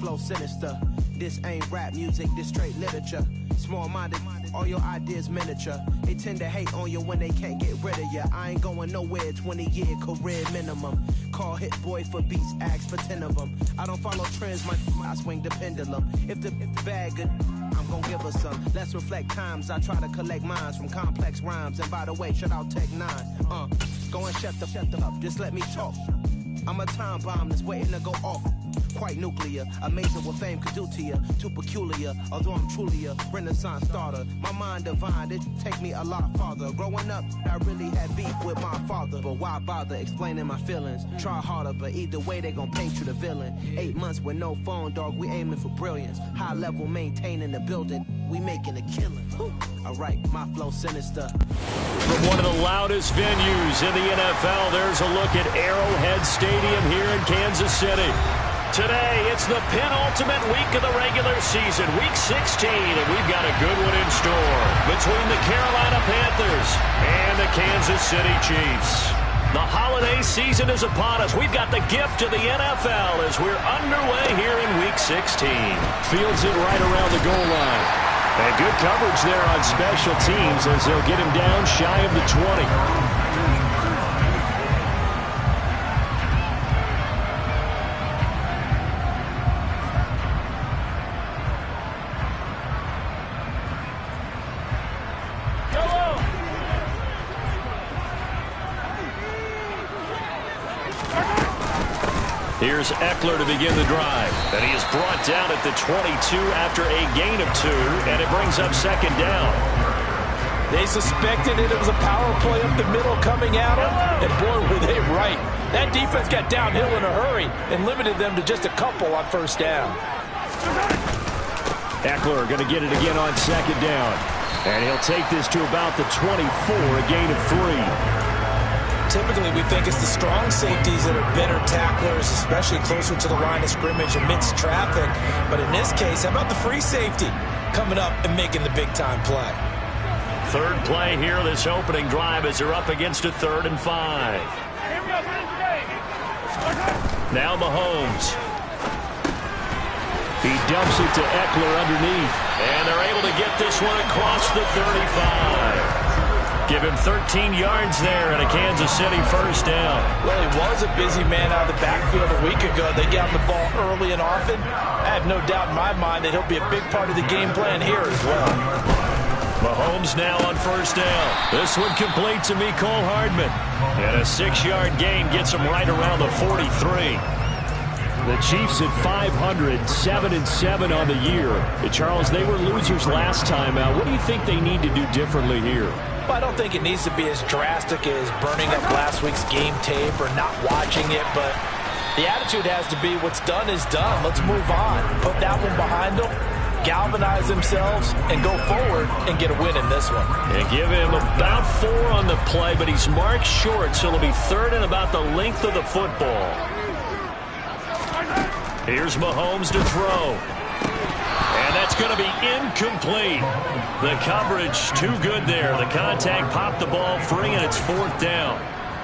flow sinister. This ain't rap music, this straight literature. Small-minded, all your ideas miniature. They tend to hate on you when they can't get rid of you. I ain't going nowhere, 20-year career minimum. Call Hit Boy for beats, ask for 10 of them. I don't follow trends, I swing the pendulum. If the bag good, I'm gonna give her some. Let's reflect times, I try to collect minds from complex rhymes. And by the way, shout out Tech 9. Go and shut the up, just let me talk. I'm a time bomb that's waiting to go off. Quite nuclear, amazing what fame could do to you. Too peculiar, although I'm truly a renaissance starter. My mind divine, it take me a lot farther. Growing up, I really had beef with my father. But why bother explaining my feelings? Try harder, but either way they gon' paint you the villain. 8 months with no phone, dog, we aiming for brilliance. High level maintaining the building, we making a killing. Alright, my flow sinister. From one of the loudest venues in the NFL, there's a look at Arrowhead Stadium here in Kansas City. Today, it's the penultimate week of the regular season, Week 16, and we've got a good one in store between the Carolina Panthers and the Kansas City Chiefs. The holiday season is upon us. We've got the gift of the NFL as we're underway here in Week 16. Fields it right around the goal line. And good coverage there on special teams as they'll get him down shy of the 20. Here's Eckler to begin the drive. And he is brought down at the 22 after a gain of 2, and it brings up second down. They suspected it was a power play up the middle coming at him, and boy, were they right. That defense got downhill in a hurry and limited them to just a couple on first down. Eckler going to get it again on second down. And he'll take this to about the 24, a gain of 3. Typically, we think it's the strong safeties that are better tacklers, especially closer to the line of scrimmage amidst traffic. But in this case, how about the free safety coming up and making the big-time play? Third play here, this opening drive, as they're up against a 3rd and 5. Now Mahomes. He dumps it to Eckler underneath. And they're able to get this one across the 35. Give him 13 yards there and a Kansas City first down. Well, he was a busy man out of the backfield a week ago. They got the ball early and often. I have no doubt in my mind that he'll be a big part of the game plan here as well. Mahomes now on first down. This one complete to Mecole Hardman. And a 6-yard gain gets him right around the 43. The Chiefs at 500, 7-7 on the year. Charles, they were losers last time out. What do you think they need to do differently here? Well, I don't think it needs to be as drastic as burning up last week's game tape or not watching it, but the attitude has to be what's done is done. Let's move on. Put that one behind them, galvanize themselves, and go forward and get a win in this one. And give him about 4 on the play, but he's marked short, so it'll be 3rd and about the length of the football. Here's Mahomes to throw. And that's going to be incomplete. The coverage too good there. The contact popped the ball free, and it's 4th down.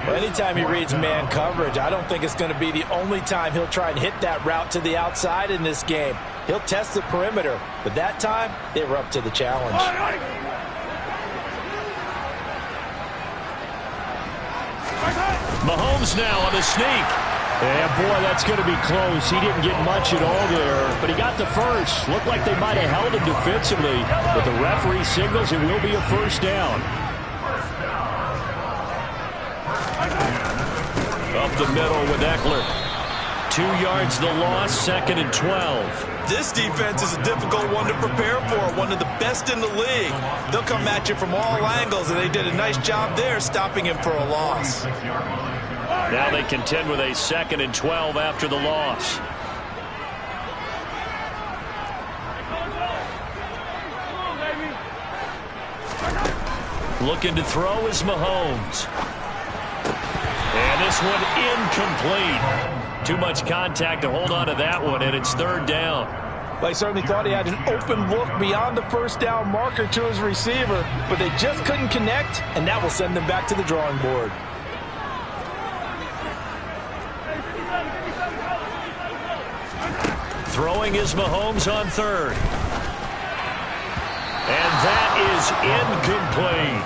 Well, anytime he reads man coverage, I don't think it's going to be the only time he'll try and hit that route to the outside in this game. He'll test the perimeter, but that time, they were up to the challenge. Mahomes now on the sneak. And, boy, that's going to be close. He didn't get much at all there, but he got the first. Looked like they might have held him defensively, but the referee signals it will be a first down. Up the middle with Eckler. 2 yards the loss, 2nd and 12. This defense is a difficult one to prepare for, one of the best in the league. They'll come at you from all angles, and they did a nice job there stopping him for a loss. Now they contend with a 2nd and 12 after the loss. Looking to throw is Mahomes. And this one incomplete. Too much contact to hold on to that one, and it's 3rd down. Well, he certainly thought he had an open look beyond the first down marker to his receiver, but they just couldn't connect, and that will send them back to the drawing board. Throwing is Mahomes on third. And that is incomplete.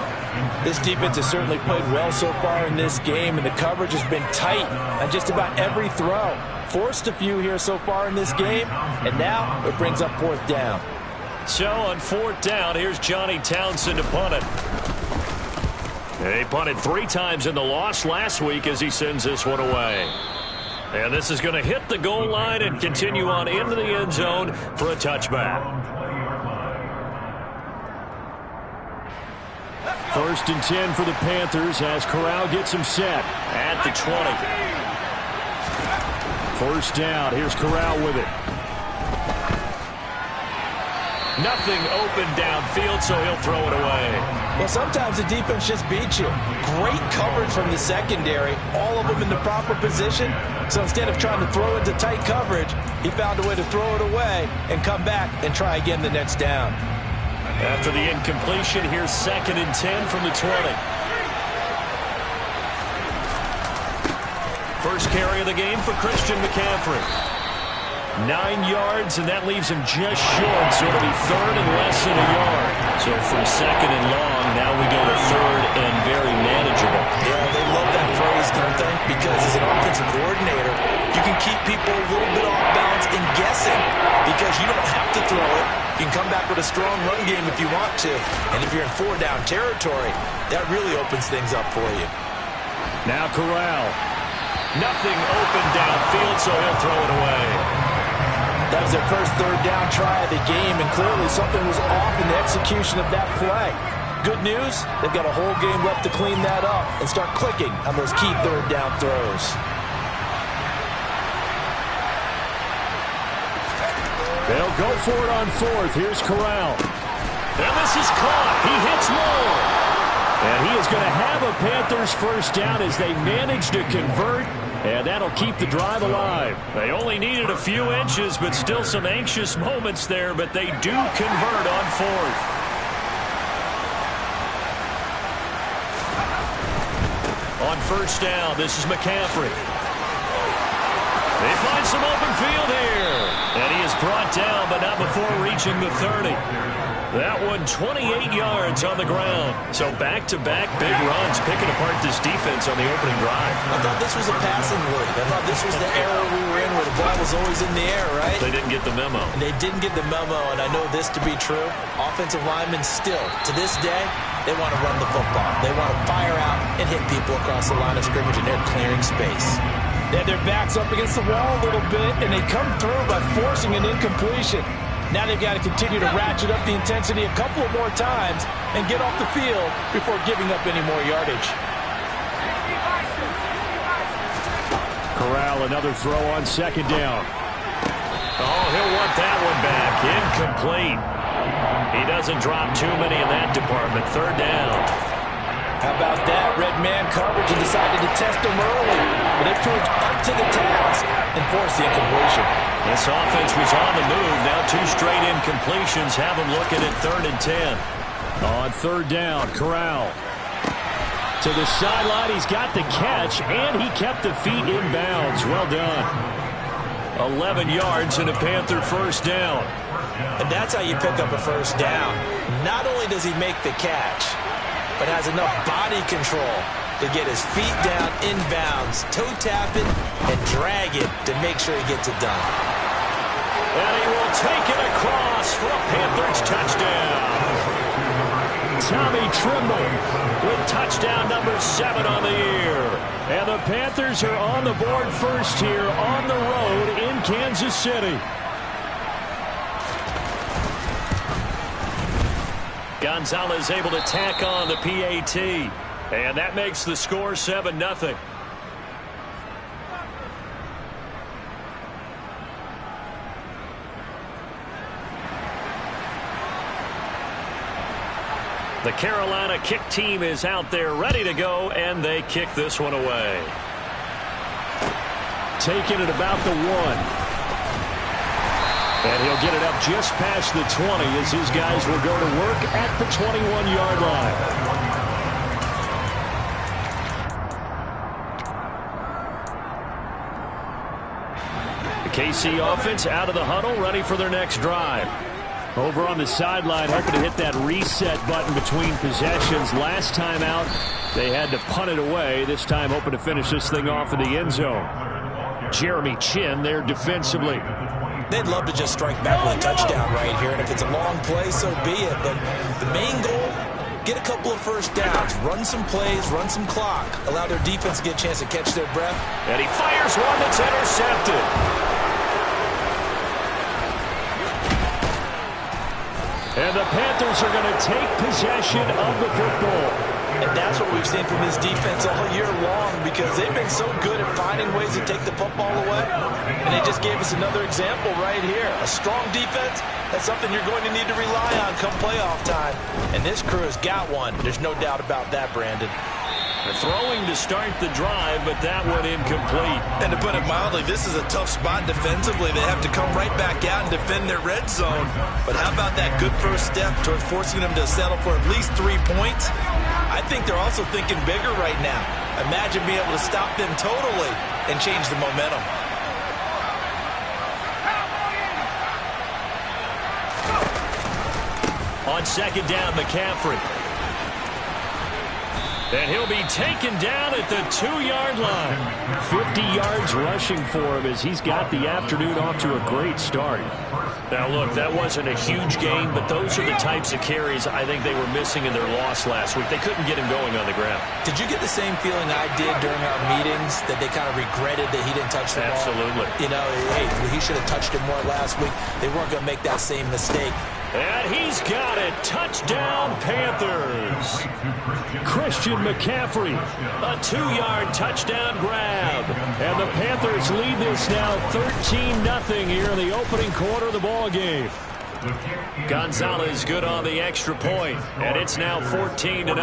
This defense has certainly played well so far in this game, and the coverage has been tight on just about every throw. Forced a few here so far in this game, and now it brings up fourth down. So on fourth down, here's Johnny Townsend to punt it. He punted 3 times in the loss last week as he sends this one away. And this is going to hit the goal line and continue on into the end zone for a touchback. First and 10 for the Panthers as Corral gets him set at the 20. First down. Here's Corral with it. Nothing open downfield, so he'll throw it away. Well, sometimes the defense just beats you. Great coverage from the secondary, all of them in the proper position. So instead of trying to throw into tight coverage, he found a way to throw it away and come back and try again the next down. After the incompletion, here's second and 10 from the 20. First carry of the game for Christian McCaffrey. 9 yards, and that leaves him just short, so it'll be third and less than a yard. So from second and long, now we go to third and very manageable. Yeah, they love that phrase, don't they? Because as an offensive coordinator, you can keep people a little bit off balance and guessing because you don't have to throw it. You can come back with a strong run game if you want to. And if you're in 4-down territory, that really opens things up for you. Now Corral. Nothing open downfield, so he'll throw it away. That was their first third down try of the game, and clearly something was off in the execution of that play. Good news, they've got a whole game left to clean that up and start clicking on those key third down throws. They'll go for it on fourth. Here's Corral. And this is caught. He hits Moore. And he is going to have a Panthers first down as they manage to convert. And that'll keep the drive alive. They only needed a few inches, but still some anxious moments there. But they do convert on fourth. On first down, this is McCaffrey. They find some open field here. And he is brought down, but not before reaching the 30. That one 28 yards on the ground. So back-to-back big runs, picking apart this defense on the opening drive. I thought this was a passing league. I thought this was the era we were in where the ball was always in the air, right? They didn't get the memo. They didn't get the memo, and I know this to be true. Offensive linemen still, to this day, they want to run the football. They want to fire out and hit people across the line of scrimmage, and they're clearing space. They had their backs up against the wall a little bit, and they come through by forcing an incompletion. Now they've got to continue to ratchet up the intensity a couple of more times and get off the field before giving up any more yardage. Corral, another throw on second down. Oh, he'll want that one back. Incomplete. He doesn't drop too many in that department. Third down. How about that? Red man coverage and decided to test him early. But they proved up to the task and forced the incompletion. This offense was on the move. Now 2 straight incompletions have them looking at third and 10. On third down, Corral. To the sideline, he's got the catch, and he kept the feet in bounds. Well done. 11 yards and a Panther first down. And that's how you pick up a first down. Not only does he make the catch, but has enough body control to get his feet down in bounds, toe tap it, and drag it to make sure he gets it done. And he will take it across for a Panthers touchdown. Tommy Trimble with touchdown number 7 on the year. And the Panthers are on the board first here on the road in Kansas City. Gonzalez able to tack on the PAT. And that makes the score 7-0. The Carolina kick team is out there ready to go, and they kick this one away. Taking it about the 1. And he'll get it up just past the 20 as his guys will go to work at the 21-yard line. The KC offense out of the huddle, ready for their next drive. Over on the sideline, hoping to hit that reset button between possessions. Last time out, they had to punt it away. This time, hoping to finish this thing off in the end zone. Jeremy Chin there defensively. They'd love to just strike back with a touchdown right here, and if it's a long play, so be it. But the main goal, get a couple of first downs, run some plays, run some clock, allow their defense to get a chance to catch their breath. And he fires one that's intercepted. And the Panthers are going to take possession of the football. And that's what we've seen from this defense all year long, because they've been so good at finding ways to take the football away. And they just gave us another example right here. A strong defense, that's something you're going to need to rely on come playoff time. And this crew has got one. There's no doubt about that, Brandon. They're throwing to start the drive, but that one incomplete. And to put it mildly, this is a tough spot defensively. They have to come right back out and defend their red zone. But how about that good first step towards forcing them to settle for at least 3 points? I think they're also thinking bigger right now. Imagine being able to stop them totally and change the momentum. On second down, McCaffrey. And he'll be taken down at the 2-yard line. 50 yards rushing for him as he's got the afternoon off to a great start. Now, look, that wasn't a huge gain, but those are the types of carries I think they were missing in their loss last week. They couldn't get him going on the ground. Did you get the same feeling I did during our meetings, that they kind of regretted that he didn't touch the ball? Absolutely. You know, hey, he should have touched it more last week. They weren't going to make that same mistake. And he's got it. Touchdown, Panthers. Christian McCaffrey, a 2-yard touchdown grab. And the Panthers lead this now 13-0 here in the opening quarter of the ball game. Gonzalez good on the extra point, and it's now 14-0.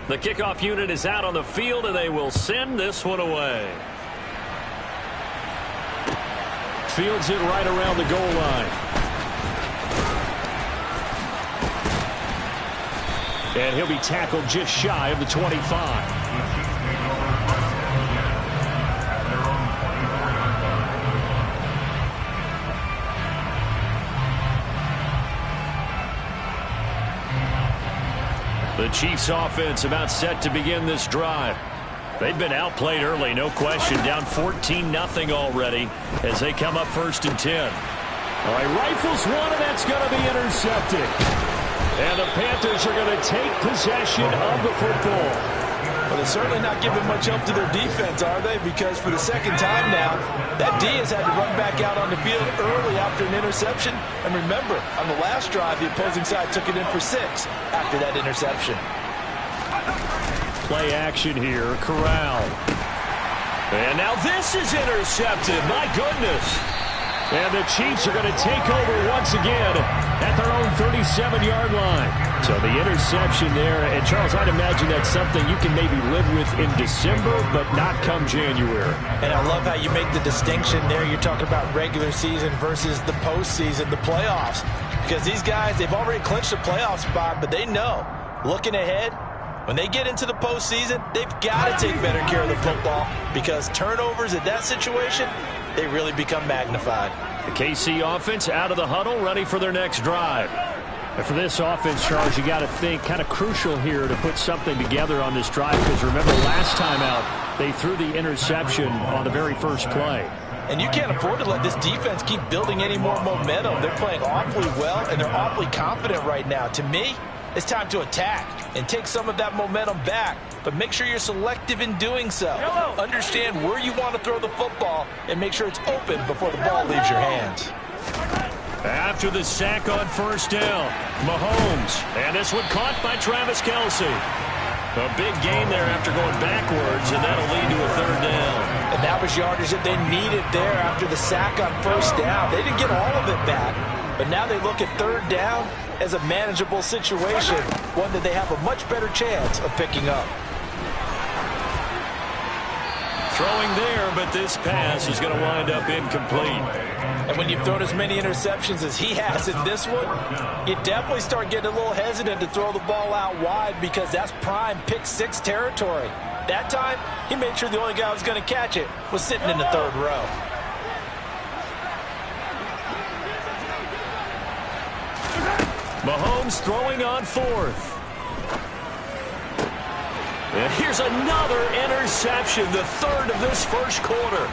The kickoff unit is out on the field, and they will send this one away. Fields it right around the goal line. And he'll be tackled just shy of the 25. The Chiefs offense about set to begin this drive. They've been outplayed early, no question. Down 14-0 already as they come up 1st and 10. All right, rifles one, and that's going to be intercepted. And the Panthers are going to take possession of the football. Well, they're certainly not giving much up to their defense, are they? Because for the second time now, that D has had to run back out on the field early after an interception. And remember, on the last drive, the opposing side took it in for 6 after that interception. Play action here, Corral. And now this is intercepted, my goodness. And the Chiefs are going to take over once again at their own 37-yard line. So the interception there, and Charles, I'd imagine that's something you can maybe live with in December, but not come January. And I love how you make the distinction there. You're talking about regular season versus the postseason, the playoffs. Because these guys, they've already clinched a playoff spot, but they know, looking ahead, when they get into the postseason, they've got to take better care of the football, because turnovers in that situation, they really become magnified. The KC offense out of the huddle, ready for their next drive. And for this offense, Charles, you got to think kind of crucial here to put something together on this drive, because remember last time out, they threw the interception on the very first play. And you can't afford to let this defense keep building any more momentum. They're playing awfully well, and they're awfully confident right now. To me, it's time to attack and take some of that momentum back, but make sure you're selective in doing so. Understand where you want to throw the football and make sure it's open before the ball leaves your hands. After the sack on 1st down, Mahomes, and this one caught by Travis Kelce. A big gain there after going backwards, and that'll lead to a 3rd down. And that was yardage that they needed there after the sack on 1st down. They didn't get all of it back, but now they look at 3rd down as a manageable situation, one that they have a much better chance of picking up. Throwing there, but this pass is going to wind up incomplete. And when you've thrown as many interceptions as he has in this one, you definitely start getting a little hesitant to throw the ball out wide, because that's prime pick 6 territory. That time, he made sure the only guy who was going to catch it was sitting in the third row. Mahomes throwing on fourth. And here's another interception, the third of this first quarter.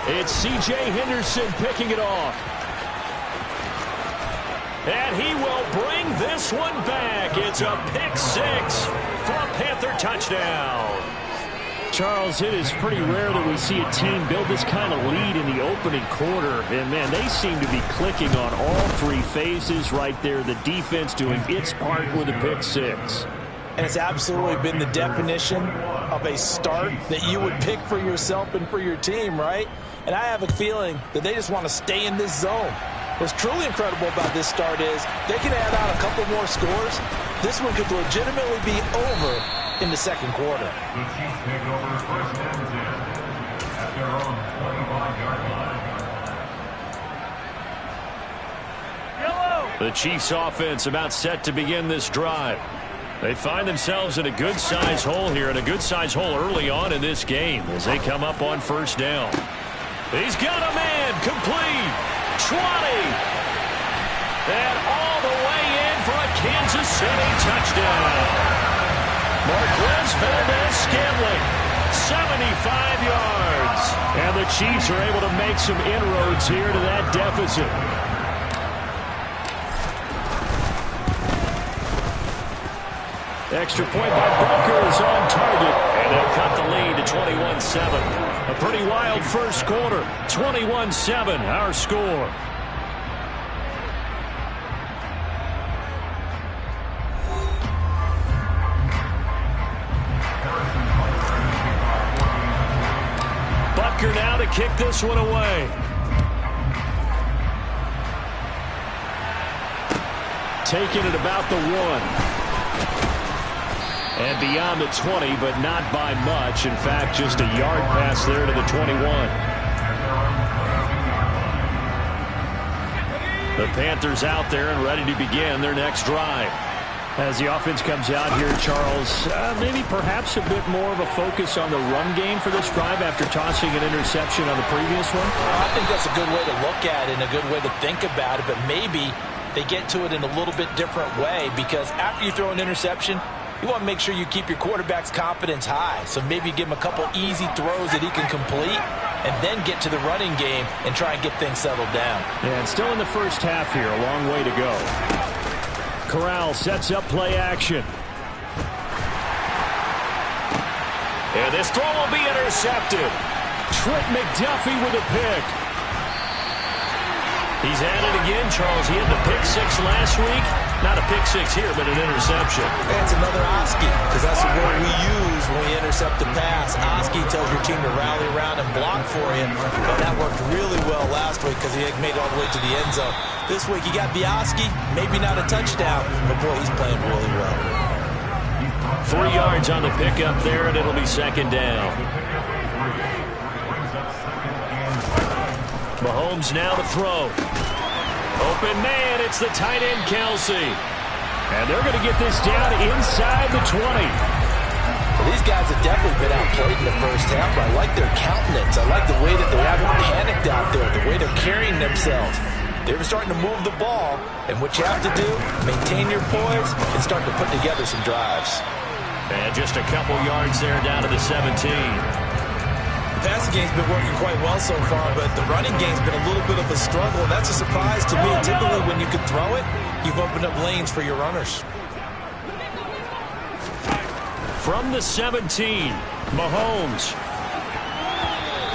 It's C.J. Henderson picking it off. And he will bring this one back. It's a pick six for a Panther touchdown. Charles, it is pretty rare that we see a team build this kind of lead in the opening quarter. And, man, they seem to be clicking on all three phases right there. The defense doing its part with a pick six. And it's absolutely been the definition of a start that you would pick for yourself and for your team, right? And I have a feeling that they just want to stay in this zone. What's truly incredible about this start is they can add on a couple more scores. This one could legitimately be over in the second quarter. The Chiefs take over first and 10 at their own 25-yard line. The Chiefs offense about set to begin this drive. They find themselves in a good-sized hole here, and a good-sized hole early on in this game as they come up on first down. He's got a man complete. 20. And all the way in for a Kansas City touchdown. Marquez Valdez-Scantling, 75 yards. And the Chiefs are able to make some inroads here to that deficit. Extra point by Booker is on target. And they'll cut the lead to 21-7. A pretty wild first quarter. 21-7, our score. Butker now to kick this one away. Taking it about the 1. And beyond the 20, but not by much. In fact, just a yard pass there to the 21. The Panthers out there and ready to begin their next drive. As the offense comes out here, Charles, maybe perhaps a bit more of a focus on the run game for this drive after tossing an interception on the previous one? I think that's a good way to look at it and a good way to think about it, but maybe they get to it in a little bit different way, because after you throw an interception, you want to make sure you keep your quarterback's confidence high. So maybe give him a couple easy throws that he can complete and then get to the running game and try and get things settled down. Yeah, and still in the first half here, a long way to go. Corral sets up play action. And this throw will be intercepted. Trent McDuffie with a pick. He's at it again, Charles. He had the pick six last week. Not a pick six here, but an interception. That's another Oski, because that's the word we use when we intercept the pass. Oski tells your team to rally around and block for you. But that worked really well last week because he made it all the way to the end zone. This week he got Oski, maybe not a touchdown, but boy, he's playing really well. 3 yards on the pickup there, and it'll be second down. Mahomes now to throw. Open man, it's the tight end, Kelsey. And they're going to get this down inside the 20. Well, these guys have definitely been outplayed in the first half, but I like their countenance. I like the way that they haven't panicked out there, the way they're carrying themselves. They're starting to move the ball, and what you have to do, maintain your poise and start to put together some drives. And just a couple yards there down to the 17. The passing game's been working quite well so far, but the running game's been a little bit of a struggle, and that's a surprise to me. Typically, when you can throw it, you've opened up lanes for your runners. From the 17, Mahomes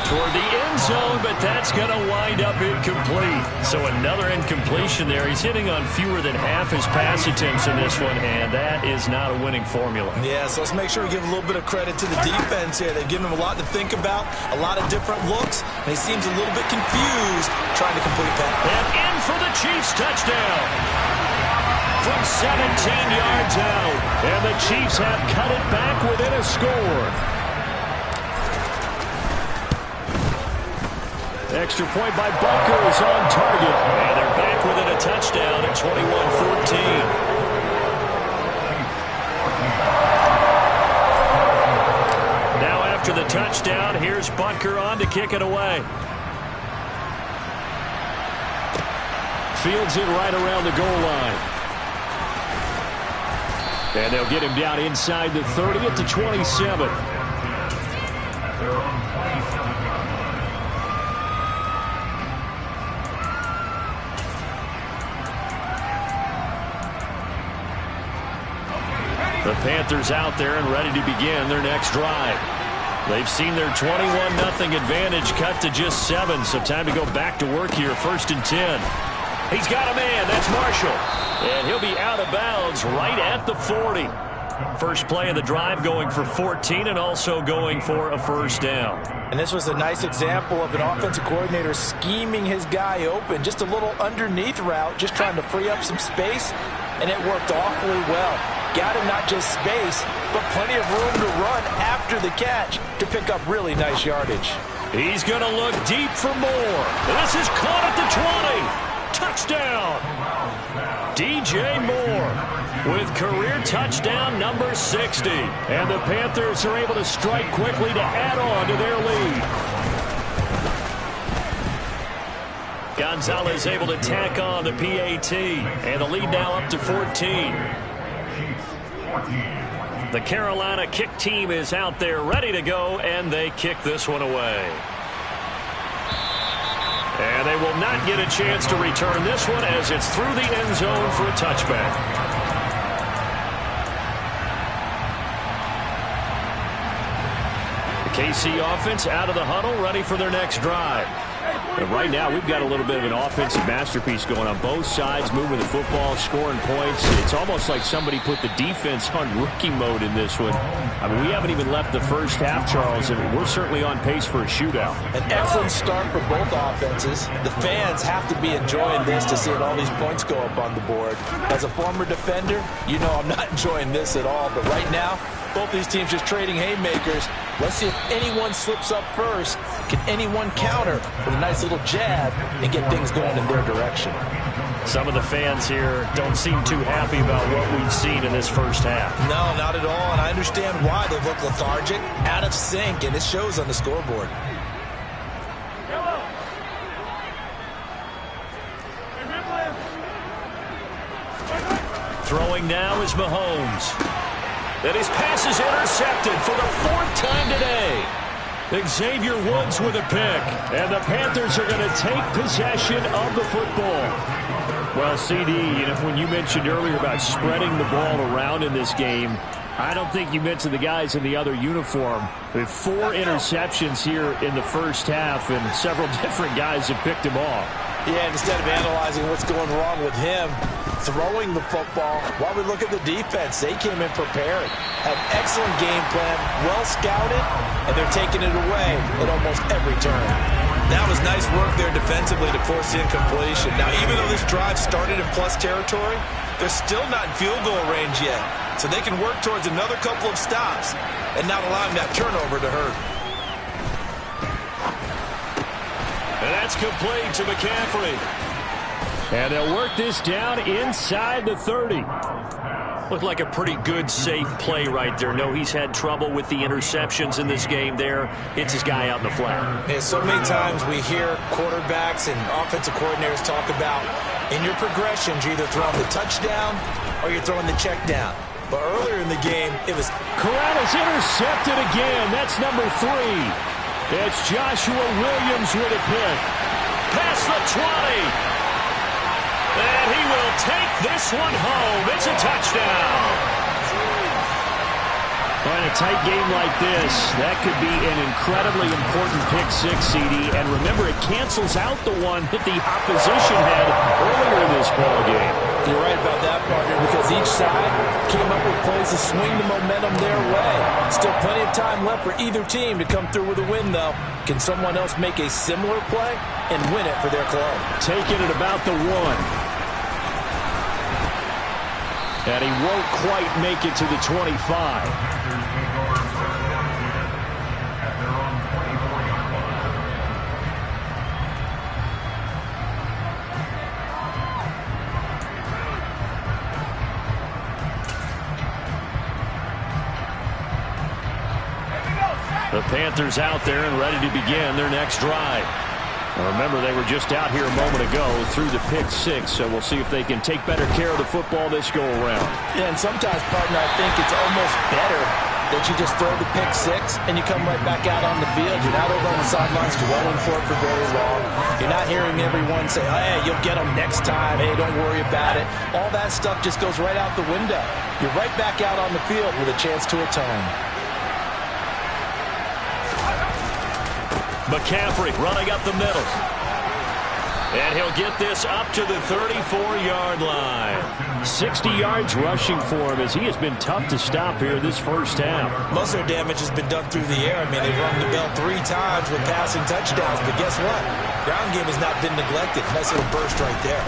toward the end zone, but that's going to wind up incomplete. So another incompletion there. He's hitting on fewer than half his pass attempts in this one, and that is not a winning formula. Yeah, so let's make sure we give a little bit of credit to the defense here. They've given him a lot to think about, a lot of different looks, and he seems a little bit confused trying to complete that. And in for the Chiefs touchdown. From 17 yards out, and the Chiefs have cut it back within a score. Extra point by Butker is on target. And they're back within a touchdown at 21-14. after the touchdown. Here's Butker on to kick it away. Fields it right around the goal line. And they'll get him down inside the 30 at the 27. The Panthers out there and ready to begin their next drive. They've seen their 21-0 advantage cut to just 7, so time to go back to work here, 1st and 10. He's got a man. That's Marshall. And he'll be out of bounds right at the 40. First play of the drive going for 14 and also going for a first down. And this was a nice example of an offensive coordinator scheming his guy open. Just a little underneath route, just trying to free up some space, and it worked awfully well. Got him not just space, but plenty of room to run after the catch to pick up really nice yardage. He's going to look deep for more. This is caught at the 20. Touchdown! DJ Moore with career touchdown number 60. And the Panthers are able to strike quickly to add on to their lead. Gonzalez able to tack on the PAT. And the lead now up to 14. The Carolina kick team is out there ready to go, and they kick this one away. And they will not get a chance to return this one as it's through the end zone for a touchback. The KC offense out of the huddle, ready for their next drive. And right now, we've got a little bit of an offensive masterpiece going on both sides, moving the football, scoring points. It's almost like somebody put the defense on rookie mode in this one. I mean, we haven't even left the first half, Charles, and we're certainly on pace for a shootout. An excellent start for both offenses. The fans have to be enjoying this to see all these points go up on the board. As a former defender, you know I'm not enjoying this at all, but right now, both these teams just trading haymakers. Let's see if anyone slips up first. Can anyone counter with a nice little jab and get things going in their direction? Some of the fans here don't seem too happy about what we've seen in this first half. No, not at all, and I understand why. They look lethargic, out of sync, and it shows on the scoreboard. Throwing now is Mahomes. And his pass is intercepted for the 4th time today. Xavier Woods with a pick. And the Panthers are going to take possession of the football. Well, CD, when you mentioned earlier about spreading the ball around in this game, I don't think you mentioned the guys in the other uniform. With 4 interceptions here in the first half, and several different guys have picked him off. Yeah, instead of analyzing what's going wrong with him, throwing the football, while we look at the defense, they came in prepared. Had an excellent game plan, well scouted, and they're taking it away at almost every turn. That was nice work there defensively to force the incompletion. Now, even though this drive started in plus territory, they're still not in field goal range yet. So they can work towards another couple of stops and not allowing that turnover to hurt. And that's complete to McCaffrey. And they'll work this down inside the 30. Looked like a pretty good, safe play right there. No, he's had trouble with the interceptions in this game there. Hits his guy out in the flat. Yeah, so many times we hear quarterbacks and offensive coordinators talk about in your progressions, you're either throwing the touchdown or you're throwing the check down. But earlier in the game, it was... Corrales intercepted again. That's number 3. It's Joshua Williams with a pick. Past the 20. And he will take this one home. It's a touchdown. In a tight game like this, that could be an incredibly important pick-6, CD. And remember, it cancels out the one that the opposition had earlier in this ballgame. You're right about that, partner, because each side came up with plays to swing the momentum their way. Still plenty of time left for either team to come through with a win, though. Can someone else make a similar play and win it for their club? Taking it about the 1. And he won't quite make it to the 25. The Panthers out there and ready to begin their next drive. Now remember, they were just out here a moment ago through the pick six, so we'll see if they can take better care of the football this go-around. Yeah, and sometimes, partner, I think it's almost better that you just throw the pick six and you come right back out on the field. You're not over on the sidelines dwelling for it for very long. You're not hearing everyone say, oh, hey, you'll get them next time. Hey, don't worry about it. All that stuff just goes right out the window. You're right back out on the field with a chance to atone. McCaffrey running up the middle. And he'll get this up to the 34-yard line. 60 yards rushing for him as he has been tough to stop here this first half. Most of their damage has been done through the air. I mean, they've rung the bell 3 times with passing touchdowns. But guess what? Ground game has not been neglected. Nice little burst right there.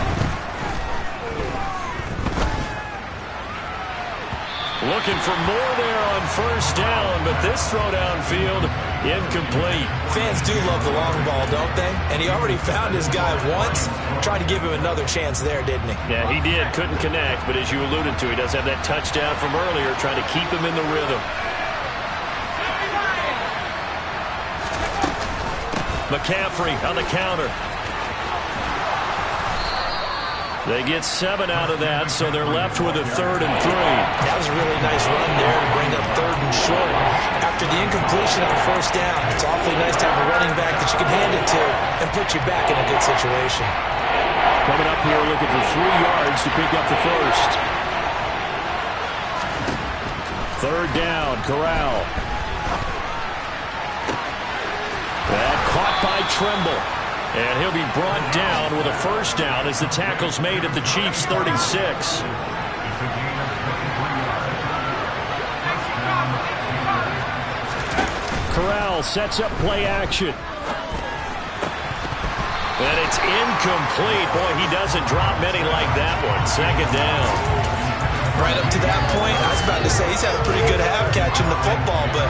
Looking for more there on first down, but this throw downfield incomplete. Fans do love the long ball, don't they? And he already found his guy once. Tried to give him another chance there, didn't he? Yeah, he did. Couldn't connect, but as you alluded to, he does have that touchdown from earlier, trying to keep him in the rhythm. McCaffrey on the counter. They get 7 out of that, so they're left with a 3rd and 3. That was a really nice run there to bring up 3rd and short. After the incompletion on first down, it's awfully nice to have a running back that you can hand it to and put you back in a good situation. Coming up here looking for 3 yards to pick up the first. 3rd down, Corral. That caught by Trimble. And he'll be brought down with a first down as the tackle's made at the Chiefs' 36. Corral sets up play action. And it's incomplete. Boy, he doesn't drop many like that one. 2nd down. Right up to that point, I was about to say he's had a pretty good half catching the football, but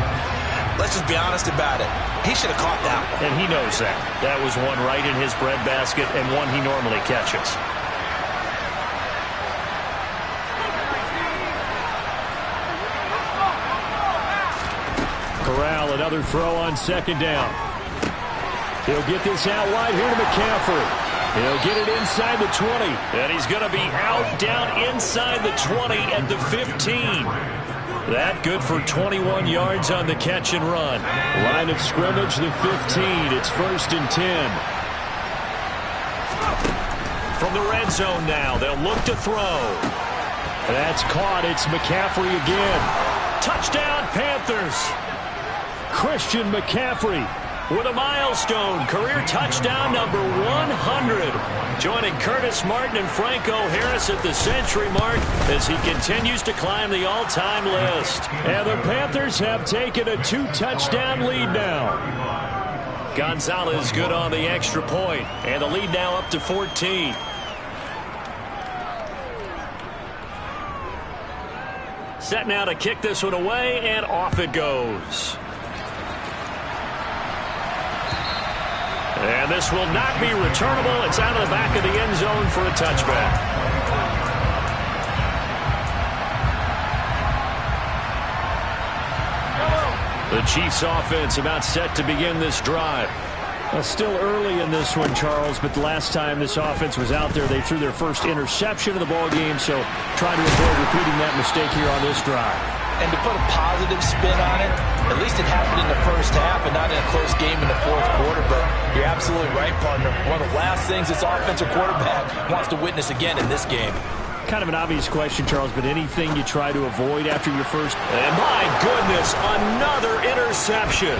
let's just be honest about it. He should have caught that one. And he knows that. That was one right in his breadbasket and one he normally catches. Corral, another throw on 2nd down. He'll get this out wide here to McCaffrey. He'll get it inside the 20. And he's going to be out down inside the 20 at the 15. That good for 21 yards on the catch and run. Line of scrimmage, the 15. It's 1st and 10. From the red zone now, they'll look to throw. That's caught. It's McCaffrey again. Touchdown, Panthers. Christian McCaffrey with a milestone. Career touchdown number 100. Joining Curtis Martin and Franco Harris at the century mark as he continues to climb the all-time list. And the Panthers have taken a 2-touchdown lead now. Gonzalez good on the extra point, and the lead now up to 14. Set now to kick this one away, and off it goes. And this will not be returnable. It's out of the back of the end zone for a touchback. The Chiefs offense about set to begin this drive. Still early in this one, Charles, but the last time this offense was out there, they threw their first interception of the ball game, so trying to avoid repeating that mistake here on this drive. And to put a positive spin on it, at least it happened in the first half and not in a close game in the 4th quarter, but you're absolutely right, partner. One of the last things this offensive quarterback wants to witness again in this game. Kind of an obvious question, Charles, but anything you try to avoid after your first... And my goodness, another interception.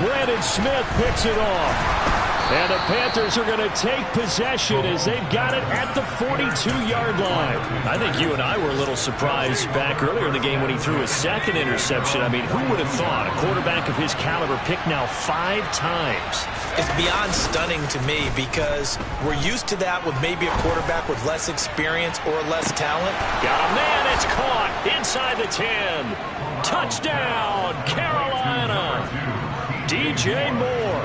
Brandon Smith picks it off. And the Panthers are going to take possession as they've got it at the 42-yard line. I think you and I were a little surprised back earlier in the game when he threw his 2nd interception. I mean, who would have thought a quarterback of his caliber picked now 5 times? It's beyond stunning to me because we're used to that with maybe a quarterback with less experience or less talent. Got a man, it's caught inside the 10. Touchdown, Carolina. DJ Moore.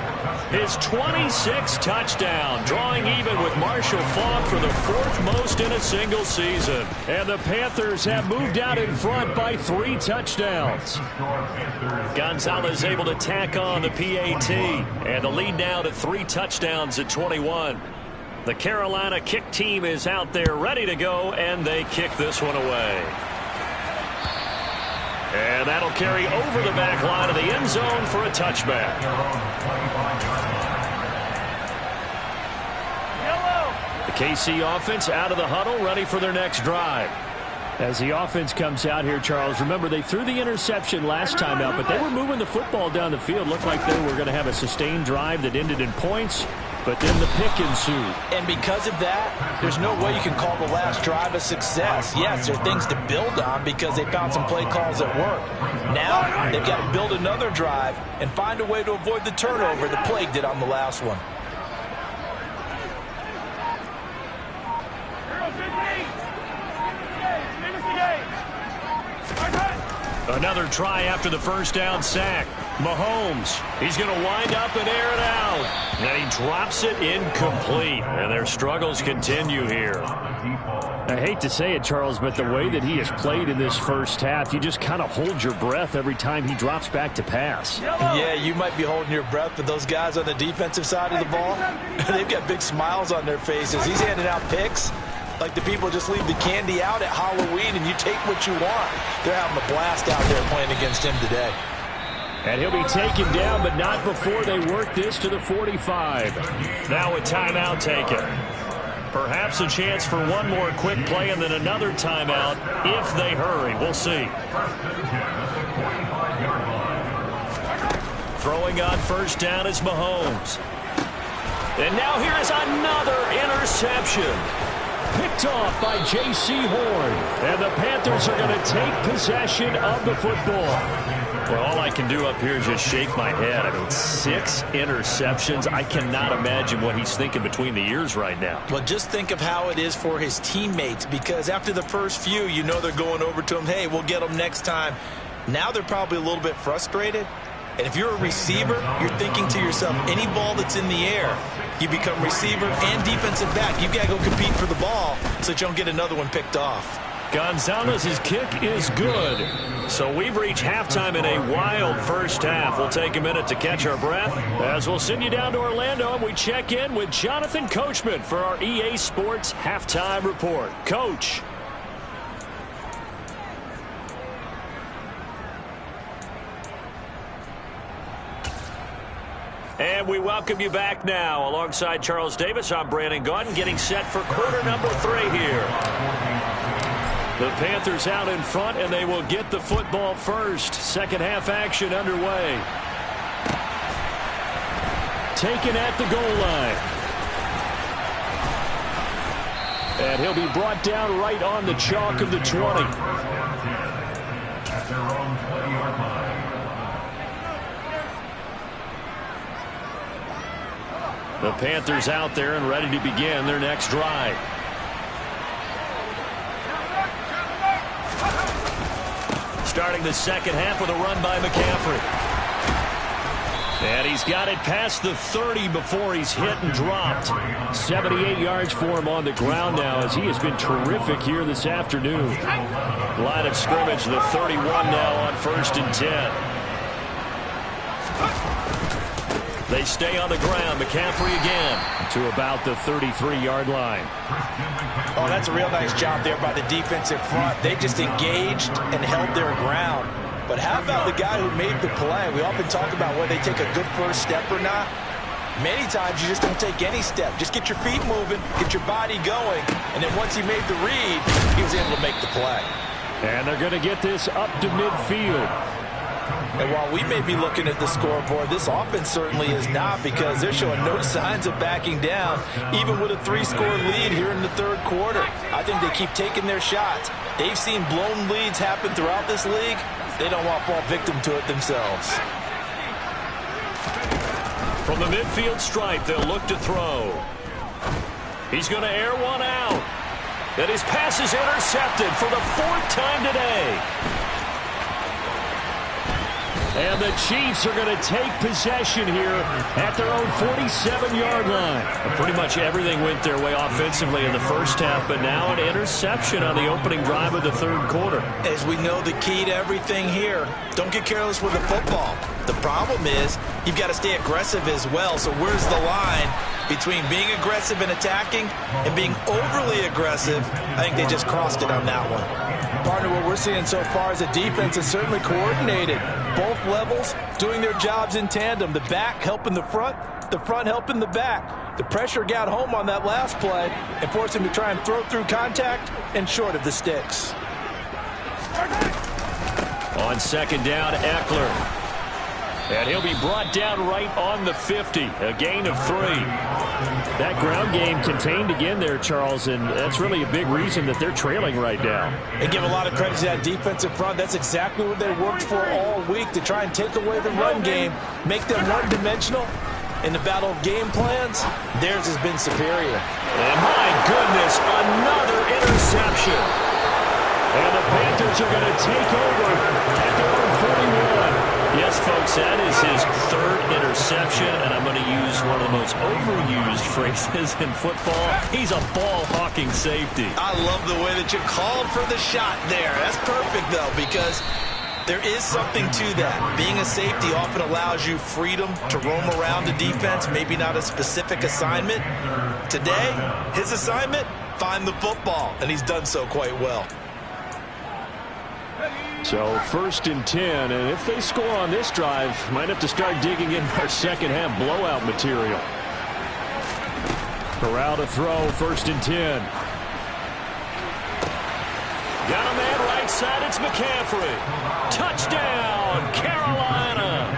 his 26th touchdown, drawing even with Marshall Faulk for the 4th most in a single season. And the Panthers have moved out in front by 3 touchdowns. Gonzalez able to tack on the PAT, and the lead now to 3 touchdowns at 21. The Carolina kick team is out there ready to go, and they kick this one away. And that'll carry over the back line of the end zone for a touchback. The KC offense out of the huddle, ready for their next drive. As the offense comes out here, Charles, remember they threw the interception last time out, but they were moving the football down the field. Looked like they were going to have a sustained drive that ended in points, but then the pick ensued. And because of that, there's no way you can call the last drive a success. Yes, there are things to build on because they found some play calls that work. Now they've got to build another drive and find a way to avoid the turnover the Plague did on the last one. Another try after the first down sack. Mahomes, he's going to wind up and air it out. And he drops it incomplete. And their struggles continue here. I hate to say it, Charles, but the way that he has played in this first half, you just kind of hold your breath every time he drops back to pass. Yeah, you might be holding your breath, but those guys on the defensive side of the ball, they've got big smiles on their faces. He's handing out picks like the people just leave the candy out at Halloween and you take what you want. They're having a blast out there playing against him today. And he'll be taken down, but not before they work this to the 45. Now a timeout taken. Perhaps a chance for one more quick play and then another timeout if they hurry. We'll see. Throwing on first down is Mahomes. And now here is another interception. Picked off by J.C. Horn. And the Panthers are going to take possession of the football. Well, all I can do up here is just shake my head. I mean, 6 interceptions. I cannot imagine what he's thinking between the ears right now. Well, just think of how it is for his teammates, because after the first few, you know they're going over to him, hey, we'll get them next time. Now they're probably a little bit frustrated. And if you're a receiver, you're thinking to yourself, any ball that's in the air, you become receiver and defensive back. You've got to go compete for the ball so that you don't get another one picked off. Gonzalez's kick is good. So we've reached halftime in a wild first half. We'll take a minute to catch our breath as we'll send you down to Orlando and we check in with Jonathan Coachman for our EA Sports Halftime Report. Coach. And we welcome you back now. Alongside Charles Davis, I'm Brandon Gaudin, getting set for quarter number 3 here. The Panthers out in front, and they will get the football first. Second half action underway. Taken at the goal line. And he'll be brought down right on the chalk of the 20. At their own 20-yard line. The Panthers out there and ready to begin their next drive. Starting the second half with a run by McCaffrey. And he's got it past the 30 before he's hit and dropped. 78 yards for him on the ground now as he has been terrific here this afternoon. Line of scrimmage, the 31 now on 1st and 10. They stay on the ground. McCaffrey again to about the 33-yard line. Oh, that's a real nice job there by the defensive front. They just engaged and held their ground. But how about the guy who made the play? We often talk about whether they take a good first step or not. Many times you just don't take any step. Just get your feet moving, get your body going, and then once he made the read, he was able to make the play. And they're going to get this up to midfield. And while we may be looking at the scoreboard, this offense certainly is not, because they're showing no signs of backing down, even with a 3-score lead here in the third quarter. I think they keep taking their shots. They've seen blown leads happen throughout this league. They don't want to fall victim to it themselves. From the midfield stripe, they'll look to throw. He's going to air one out. And his pass is intercepted for the 4th time today. And the Chiefs are going to take possession here at their own 47-yard line. Pretty much everything went their way offensively in the first half, but now an interception on the opening drive of the third quarter. As we know, the key to everything here, don't get careless with the football. The problem is you've got to stay aggressive as well. So where's the line between being aggressive and attacking and being overly aggressive? I think they just crossed it on that one. Partner, what we're seeing so far is a defense is certainly coordinated. Both levels doing their jobs in tandem. The back helping the front helping the back. The pressure got home on that last play and forced him to try and throw through contact and short of the sticks. On second down, Eckler. And he'll be brought down right on the 50, a gain of 3. That ground game contained again there, Charles, and that's really a big reason that they're trailing right now. They give a lot of credit to that defensive front. That's exactly what they worked for all week, to try and take away the run game, make them one-dimensional. In the battle of game plans, theirs has been superior. And my goodness, another interception. And the Panthers are going to take over at their own 41. Yes, folks, that is his third interception, and I'm going to use one of the most overused phrases in football. He's a ball-hawking safety. I love the way that you called for the shot there. That's perfect, though, because there is something to that. Being a safety often allows you freedom to roam around the defense, maybe not a specific assignment. Today, his assignment, find the football, and he's done so quite well. So 1st and 10, and if they score on this drive, might have to start digging in our second half blowout material. Corral to throw, 1st and 10. Got a man right side, it's McCaffrey. Touchdown, Carolina.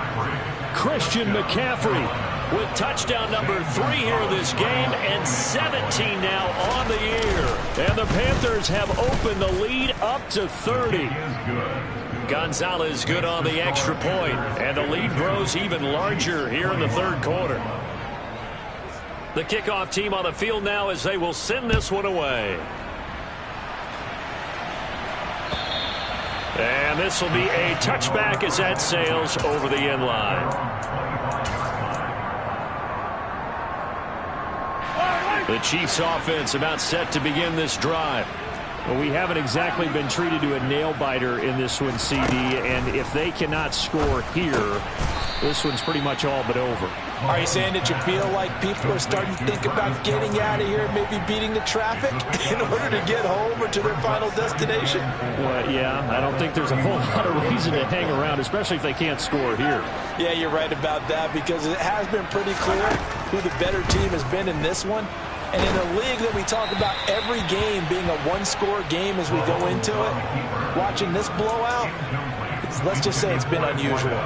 Christian McCaffrey with touchdown number 3 here in this game, and 17 now on the year. And the Panthers have opened the lead up to 30. Gonzalez good on the extra point, and the lead grows even larger here in the third quarter. The kickoff team on the field now as they will send this one away. And this will be a touchback as that sails over the end line. The Chiefs offense about set to begin this drive. Well, we haven't exactly been treated to a nail-biter in this one, CD, and if they cannot score here, this one's pretty much all but over. Are you saying that you feel like people are starting to think about getting out of here, maybe beating the traffic in order to get home or to their final destination? Well, yeah, I don't think there's a whole lot of reason to hang around, especially if they can't score here. Yeah, you're right about that, because it has been pretty clear who the better team has been in this one. And in a league that we talk about every game being a one-score game as we go into it, watching this blowout, let's just say it's been unusual.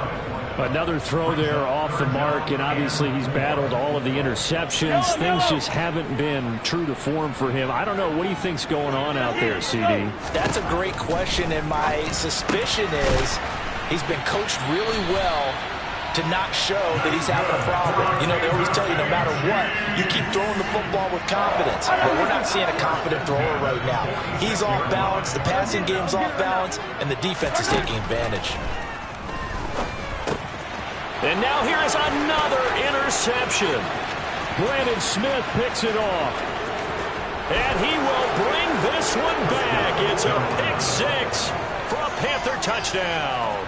Another throw there off the mark, and obviously he's battled all of the interceptions. Things just haven't been true to form for him. I don't know. What do you think's going on out there, CD? That's a great question, and my suspicion is he's been coached really well to not show that he's having a problem. You know, they always tell you no matter what, you keep throwing the football with confidence. But we're not seeing a confident thrower right now. He's off balance, the passing game's off balance, and the defense is taking advantage. And now here is another interception. Brandon Smith picks it off. And he will bring this one back. It's a pick 6 for a Panther touchdown.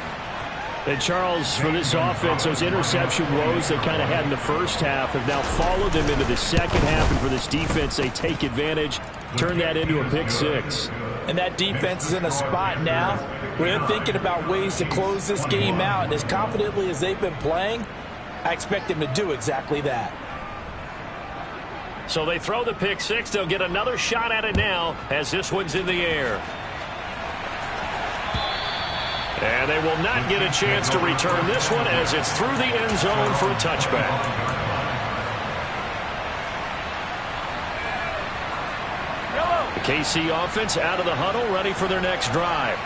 And Charles, for this offense, those interception woes they kind of had in the first half have now followed them into the second half. And for this defense, they take advantage, turn that into a pick 6. And that defense is in a spot now where they're thinking about ways to close this game out. And as confidently as they've been playing, I expect them to do exactly that. So they throw the pick 6. They'll get another shot at it now as this one's in the air. And they will not get a chance to return this one as it's through the end zone for a touchback. The KC offense out of the huddle, ready for their next drive.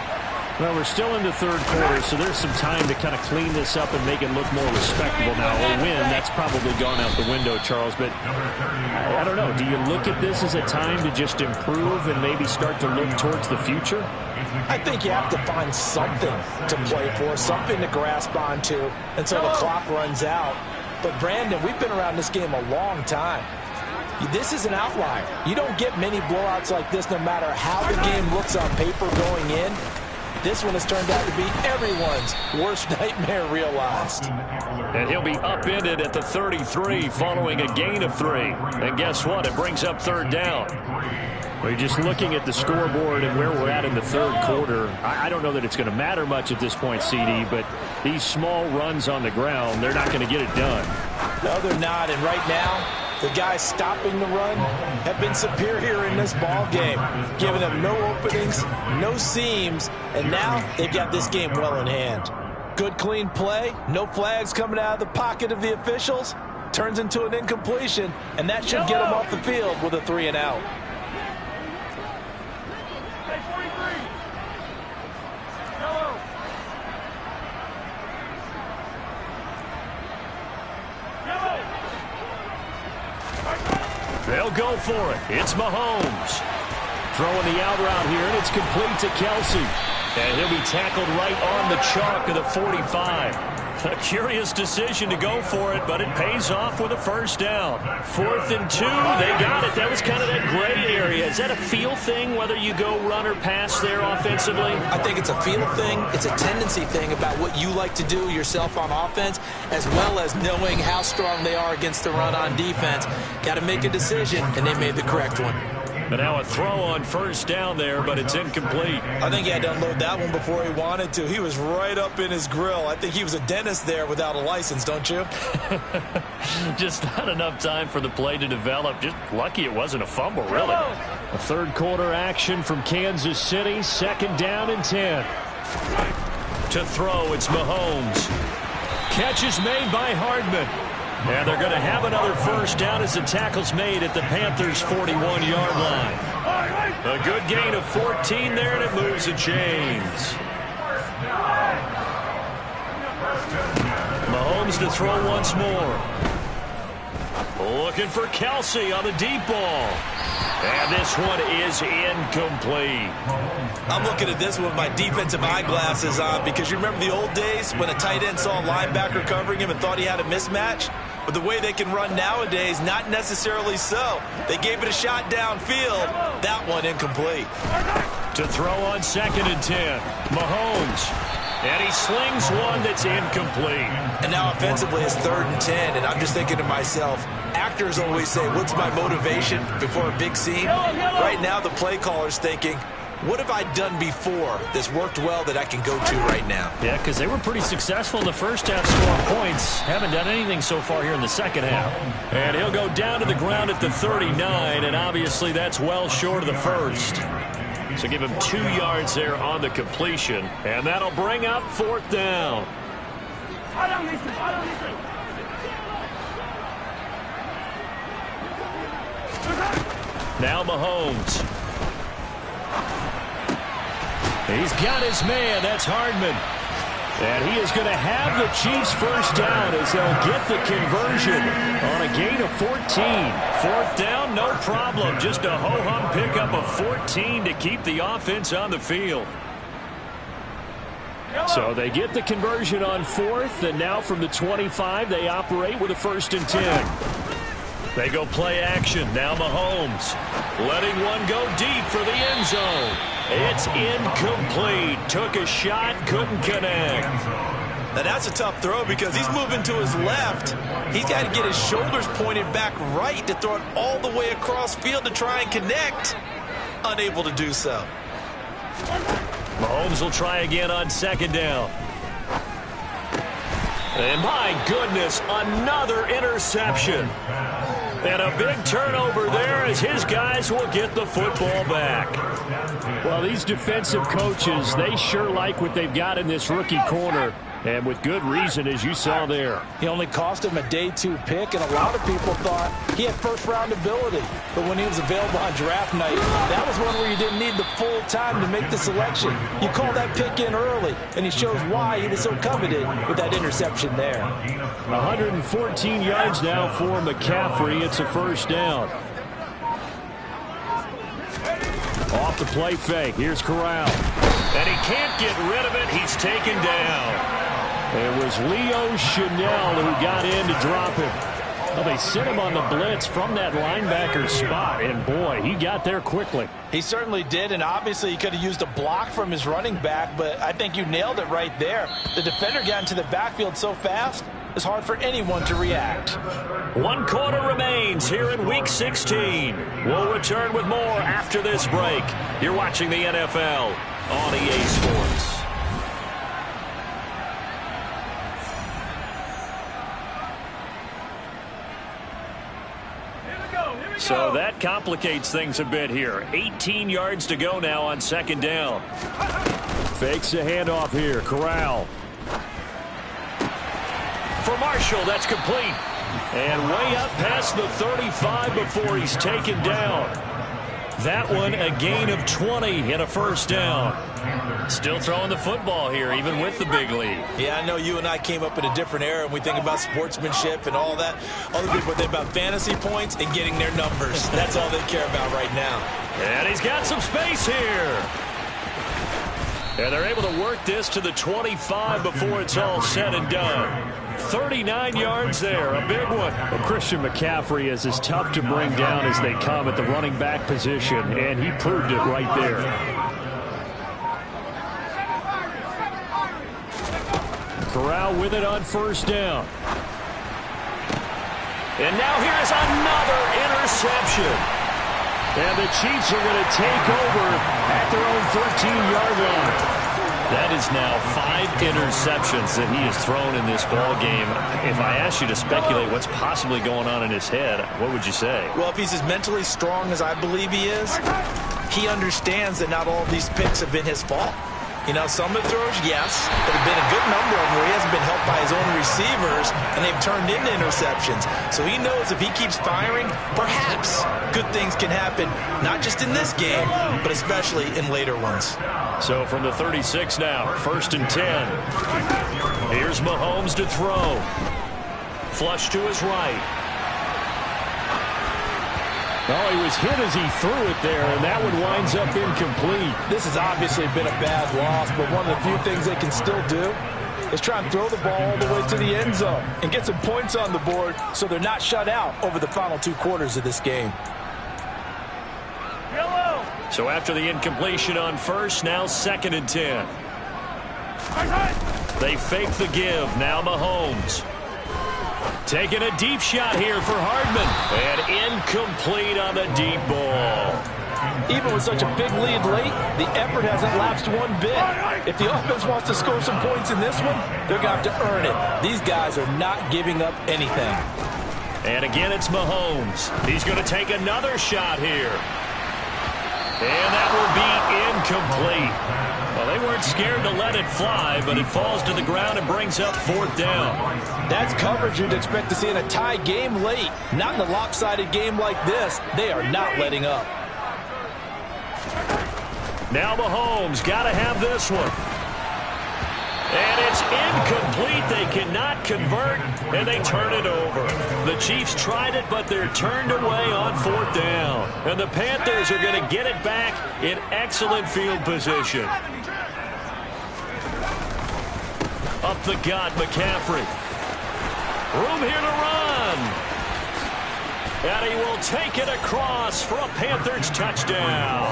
Well, we're still in the third quarter, so there's some time to kind of clean this up and make it look more respectable. Now, a win, that's probably gone out the window, Charles. But I don't know. Do you look at this as a time to just improve and maybe start to look towards the future? I think you have to find something to play for, something to grasp onto until the clock runs out. But, Brandon, we've been around this game a long time. This is an outlier. You don't get many blowouts like this no matter how the game looks on paper going in. This one has turned out to be everyone's worst nightmare realized. And he'll be upended at the 33 following a gain of 3. And guess what? It brings up third down. We're just looking at the scoreboard and where we're at in the third quarter. I don't know that it's going to matter much at this point, CD, but these small runs on the ground, they're not going to get it done. No, they're not. And right now, the guys stopping the run have been superior in this ball game, giving them no openings, no seams, and now they've got this game well in hand. Good, clean play, no flags coming out of the pocket of the officials, turns into an incompletion, and that should get them off the field with a 3-and-out. They'll go for it. It's Mahomes. Throwing the out route here, and it's complete to Kelsey. And he'll be tackled right on the chalk of the 45. A curious decision to go for it, but it pays off with a first down. 4th and 2, they got it. That was kind of that gray area. Is that a feel thing, whether you go run or pass there offensively? I think it's a feel thing. It's a tendency thing about what you like to do yourself on offense, as well as knowing how strong they are against the run on defense. Got to make a decision, and they made the correct one. But now a throw on first down there, but it's incomplete. I think he had to unload that one before he wanted to. He was right up in his grill. I think he was a dentist there without a license, don't you? Just not enough time for the play to develop. Just lucky it wasn't a fumble, really. A third quarter action from Kansas City. 2nd down and 10. To throw, it's Mahomes. Catch is made by Hardman. And they're going to have another first down as the tackle's made at the Panthers' 41-yard line. A good gain of 14 there, and it moves the chains. Mahomes to throw once more. Looking for Kelsey on the deep ball. And this one is incomplete. I'm looking at this one with my defensive eyeglasses on because you remember the old days when a tight end saw a linebacker covering him and thought he had a mismatch? But the way they can run nowadays, not necessarily so. They gave it a shot downfield. That one incomplete. To throw on 2nd and 10. Mahomes. And he slings one that's incomplete. And now offensively it's 3rd and 10. And I'm just thinking to myself, actors always say, what's my motivation before a big scene? Right now the play caller's thinking, what have I done before that's worked well that I can go to right now? Yeah, because they were pretty successful in the first half scoring points. Haven't done anything so far here in the second half. And he'll go down to the ground at the 39, and obviously that's well short of the first. So give him 2 yards there on the completion, and that'll bring up 4th down. Now Mahomes. He's got his man. That's Hardman. And he is going to have the Chiefs first down as they'll get the conversion on a gain of 14. 4th down, no problem. Just a ho-hum pickup of 14 to keep the offense on the field. So they get the conversion on 4th, and now from the 25, they operate with a 1st and 10. They go play action. Now Mahomes letting one go deep for the end zone. It's incomplete. Took a shot, couldn't connect. Now that's a tough throw because he's moving to his left. He's got to get his shoulders pointed back right to throw it all the way across field to try and connect. Unable to do so. Mahomes will try again on 2nd down. And my goodness, another interception. And a big turnover there as his guys will get the football back. Well, these defensive coaches, they sure like what they've got in this rookie corner. And with good reason, as you saw there. He only cost him a day 2 pick, and a lot of people thought he had first-round ability. But when he was available on draft night, that was one where you didn't need the full time to make the selection. You call that pick in early, and he shows why he was so coveted with that interception there. 114 yards now for McCaffrey. It's a first down. Off the play fake. Here's Corral. And he can't get rid of it. He's taken down. It was Leo Chanel who got in to drop him. Well, they sent him on the blitz from that linebacker spot, and boy, he got there quickly. He certainly did, and obviously he could have used a block from his running back, but I think you nailed it right there. The defender got into the backfield so fast, it's hard for anyone to react. 1 quarter remains here in Week 16. We'll return with more after this break. You're watching the NFL on EA Sports. So that complicates things a bit here. 18 yards to go now on second down. Fakes a handoff here. Corral. For Marshall, that's complete. And way up past the 35 before he's taken down. That one a gain of 20 and a first down. Still throwing the football here, even with the big lead. Yeah, I know you and I came up in a different era, and we think about sportsmanship and all that. Other people think about fantasy points and getting their numbers. That's all they care about right now. And he's got some space here. And they're able to work this to the 25 before it's all said and done. 39 yards there, a big one. Well, Christian McCaffrey is as tough to bring down as they come at the running back position, and he proved it right there. Corral with it on first down. And now here's another interception. And the Chiefs are going to take over at their own 13-yard line. That is now 5 interceptions that he has thrown in this ball game. If I asked you to speculate what's possibly going on in his head, what would you say? Well, if he's as mentally strong as I believe he is, he understands that not all of these picks have been his fault. You know, some of the throws, yes, but have been a good number of them where he hasn't been helped by his own receivers, and they've turned into interceptions. So he knows if he keeps firing, perhaps good things can happen, not just in this game, but especially in later ones. So from the 36 now, 1st and 10. Here's Mahomes to throw. Flush to his right. Oh, he was hit as he threw it there, and that one winds up incomplete. This has obviously been a bad loss, but one of the few things they can still do is try and throw the ball all the way to the end zone and get some points on the board so they're not shut out over the final 2 quarters of this game. So after the incompletion on first, now 2nd and 10. They fake the give. Now Mahomes. Taking a deep shot here for Hardman. And incomplete on the deep ball. Even with such a big lead late, the effort hasn't lapsed one bit. If the offense wants to score some points in this one, they're going to have to earn it. These guys are not giving up anything. And again, it's Mahomes. He's going to take another shot here. And that will be incomplete. Well, they weren't scared to let it fly, but it falls to the ground and brings up 4th down. That's coverage you'd expect to see in a tie game late. Not in a lopsided game like this. They are not letting up. Now Mahomes got to have this one. And it's incomplete. They cannot convert, and they turn it over. The Chiefs tried it, but they're turned away on 4th down. And the Panthers are going to get it back in excellent field position. Up the gut, McCaffrey. Room here to run. And he will take it across for a Panthers touchdown.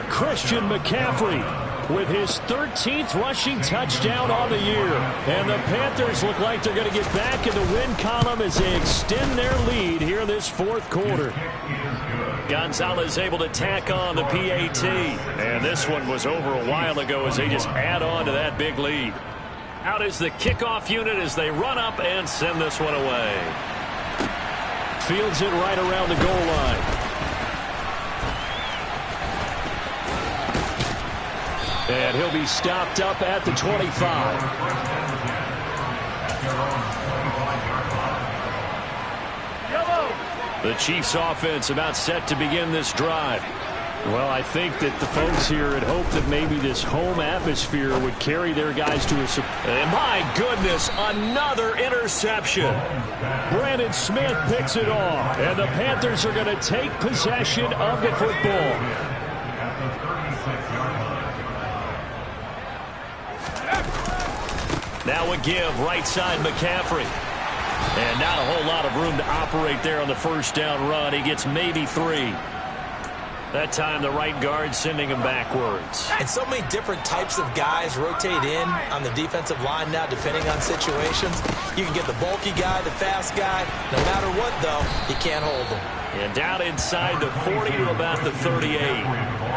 Christian McCaffrey with his 13th rushing touchdown on the year. And the Panthers look like they're going to get back in the win column as they extend their lead here this 4th quarter. Gonzalez able to tack on the PAT. And this one was over a while ago as they just add on to that big lead. Out is the kickoff unit as they run up and send this one away. Fields it right around the goal line. And he'll be stopped up at the 25. The Chiefs offense about set to begin this drive. Well, I think that the folks here had hoped that maybe this home atmosphere would carry their guys to a... And my goodness, another interception. Brandon Smith picks it off, and the Panthers are going to take possession of the football. Now a give, right side McCaffrey. And not a whole lot of room to operate there on the first down run. He gets maybe 3. That time the right guard sending him backwards. And so many different types of guys rotate in on the defensive line now depending on situations. You can get the bulky guy, the fast guy. No matter what, though, you can't hold them. And down inside the 40 to about the 38.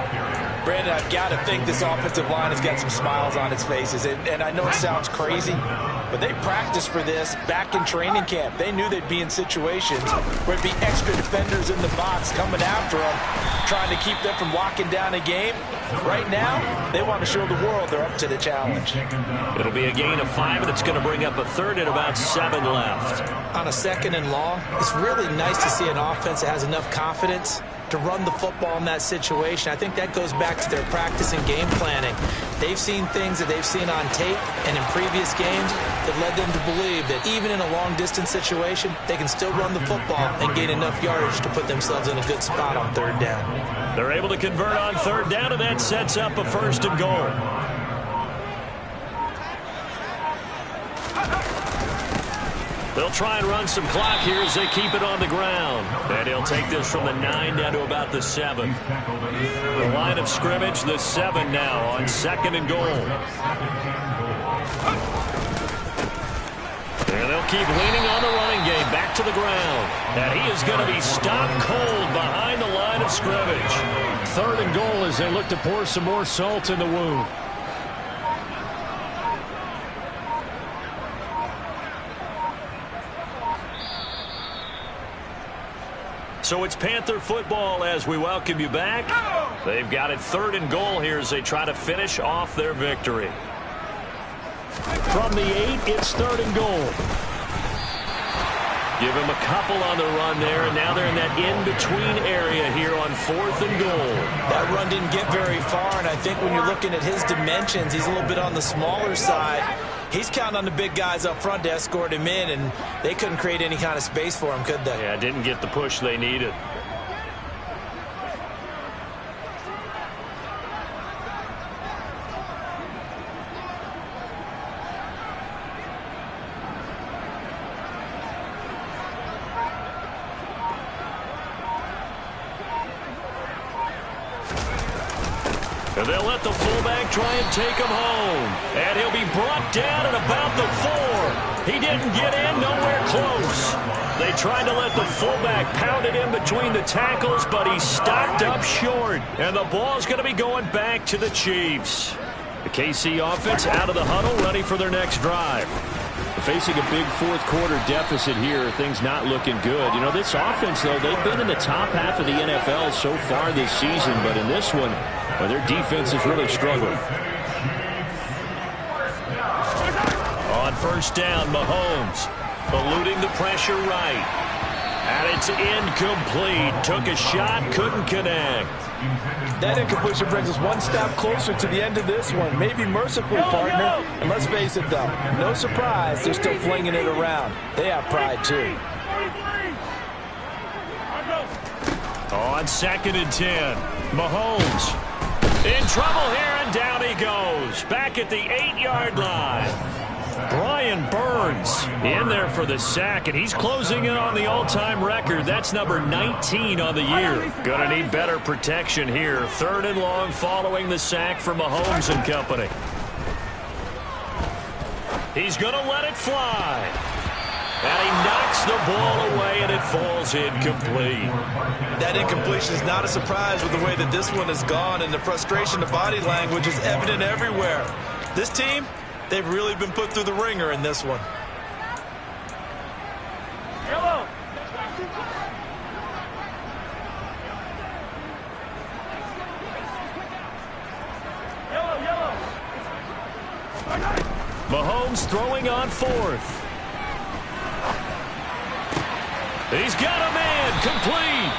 Brandon, I've got to think this offensive line has got some smiles on its faces. And I know it sounds crazy, but they practiced for this back in training camp. They knew they'd be in situations where it'd be extra defenders in the box coming after them, trying to keep them from locking down a game. Right now, they want to show the world they're up to the challenge. It'll be a gain of 5, and it's going to bring up a third and about 7 left. On a second and long, it's really nice to see an offense that has enough confidence to run the football in that situation. I think that goes back to their practice and game planning. They've seen things that they've seen on tape and in previous games that led them to believe that even in a long-distance situation, they can still run the football and gain enough yardage to put themselves in a good spot on third down. They're able to convert on third down, and that sets up a first and goal. They'll try and run some clock here as they keep it on the ground. And he'll take this from the 9 down to about the 7. The line of scrimmage, the 7 now on second and goal. And they'll keep leaning on the running game back to the ground. And he is going to be stopped cold behind the line of scrimmage. Third and goal as they look to pour some more salt in the wound. So it's Panther football as we welcome you back. They've got it third and goal here as they try to finish off their victory. From the 8, it's third and goal. Give him a couple on the run there, and now they're in that in-between area here on fourth and goal. That run didn't get very far, and I think when you're looking at his dimensions, he's a little bit on the smaller side. He's counting on the big guys up front to escort him in, and they couldn't create any kind of space for him, could they? Yeah, didn't get the push they needed. And they'll let the fullback try and take him home. And he'll be brought down at about the 4. He didn't get in, nowhere close. They tried to let the fullback pound it in between the tackles, but he stopped up short. And the ball's going to be going back to the Chiefs. The KC offense out of the huddle, ready for their next drive. Facing a big fourth quarter deficit here, things not looking good. You know, this offense, though, they've been in the top half of the NFL so far this season, but in this one, well, their defense has really struggled. On first down, Mahomes eluding the pressure right. And it's incomplete. Took a shot, couldn't connect. That incompletion brings us one step closer to the end of this one. Maybe mercifully, partner. And let's face it, though, no surprise, they're still flinging it around. They have pride, too. On second and 10, Mahomes in trouble here, and down he goes. Back at the 8-yard line. Brian Burns in there for the sack, and he's closing in on the all-time record. That's number 19 on the year. Gonna need better protection here. Third and long following the sack from Mahomes and company. He's gonna let it fly. And he knocks the ball away, and it falls incomplete. That incompletion is not a surprise with the way that this one has gone, and the frustration, the body language is evident everywhere. This team, they've really been put through the ringer in this one. Yellow. Mahomes throwing on fourth. He's got a man, complete.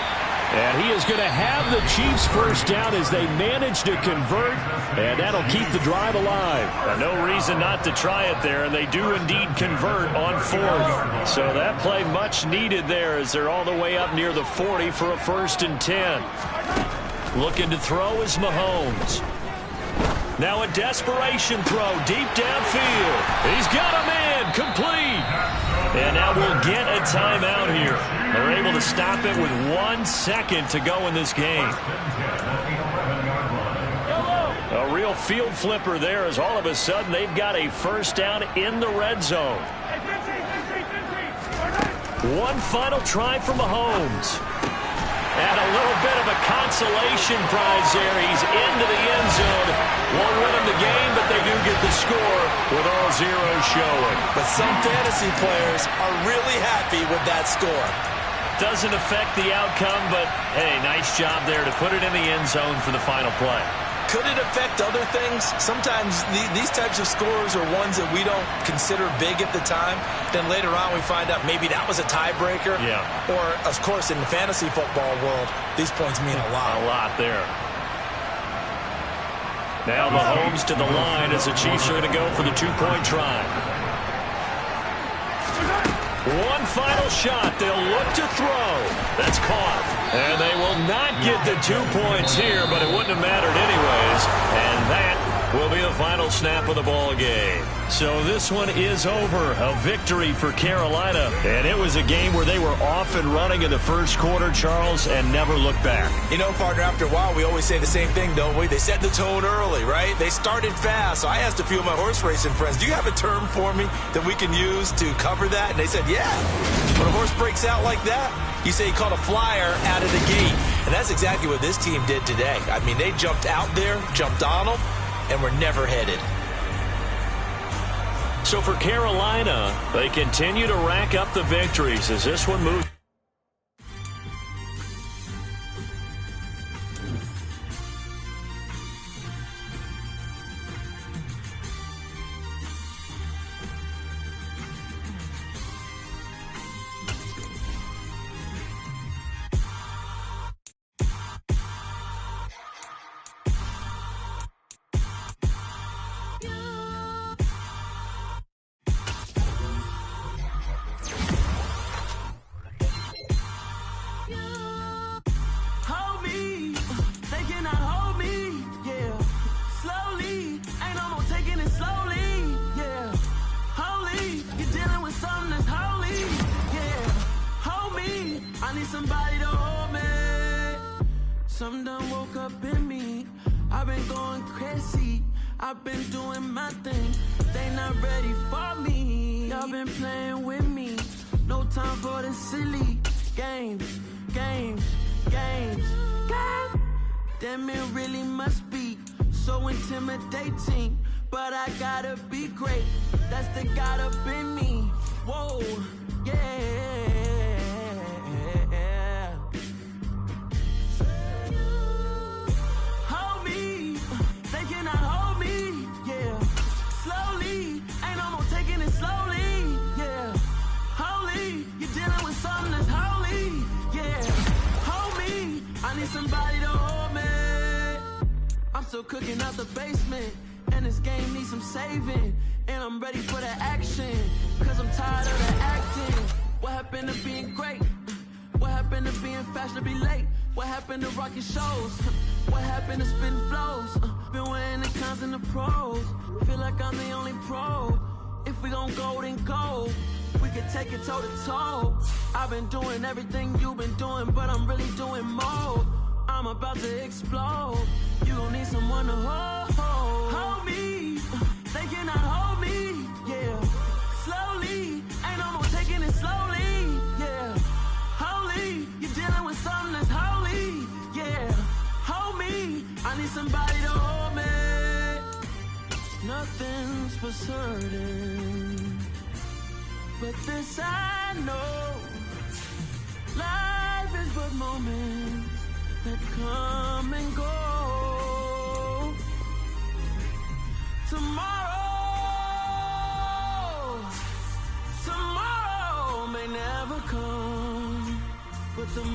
And he is going to have the Chiefs first down as they manage to convert, and that'll keep the drive alive. No reason not to try it there, and they do indeed convert on fourth. So that play much needed there as they're all the way up near the 40 for a 1st and 10. Looking to throw is Mahomes. Now a desperation throw deep downfield. He's got a man, complete. And now we'll get a timeout here. They're able to stop it with 1 second to go in this game. A real field flipper there as all of a sudden they've got a first down in the red zone. One final try for Mahomes. And a little bit of a consolation prize there. He's into the end zone. Won't win him the game, but they do get the score with all zeros showing. But some fantasy players are really happy with that score. Doesn't affect the outcome, but, hey, nice job there to put it in the end zone for the final play. Could it affect other things? Sometimes these types of scores are ones that we don't consider big at the time. Then later on we find out maybe that was a tiebreaker. Yeah. Or, of course, in the fantasy football world, these points mean a lot. A lot there. Now Mahomes to the line as the Chiefs are going to go for the 2-point try. One final shot. They'll look to throw. That's caught. And they will not get the 2 points here, but it wouldn't have mattered anyways. And that will be the final snap of the ball game. So this one is over. A victory for Carolina. And it was a game where they were off and running in the first quarter, Charles, and never looked back. You know, partner, after a while, we always say the same thing, don't we? They set the tone early, right? They started fast. So I asked a few of my horse racing friends, do you have a term for me that we can use to cover that? And they said, yeah. When a horse breaks out like that, you say he caught a flyer out of the gate. And that's exactly what this team did today. I mean, they jumped out there, jumped on them, and were never headed. So for Carolina, they continue to rack up the victories as this one moves. Somebody to hold me. Something done woke up in me. I've been going crazy. I've been doing my thing. They not ready for me. Y'all been playing with me. No time for the silly games. Damn, it really must be so intimidating. But I gotta be great. That's the God up in me. Whoa, yeah. Somebody to hold me. I'm still cooking out the basement, and this game needs some saving. And I'm ready for the action, cause I'm tired of the acting. What happened to being great? What happened to being fashionably late? What happened to rocking shows? What happened to spitting flows? Been wearing the cons and the pros. Feel like I'm the only pro. If we gon' go, then go. We could take it toe to toe. I've been doing everything you've been doing, but I'm really doing more. I'm about to explode. You gon' need someone to hold me. They cannot hold me, yeah. Slowly, ain't no more taking it slowly, yeah. Holy, you're dealing with something that's holy, yeah. Hold me, I need somebody to hold me. Nothing's for certain, but this I know. Life is but moments that come and go. Tomorrow may never come. But the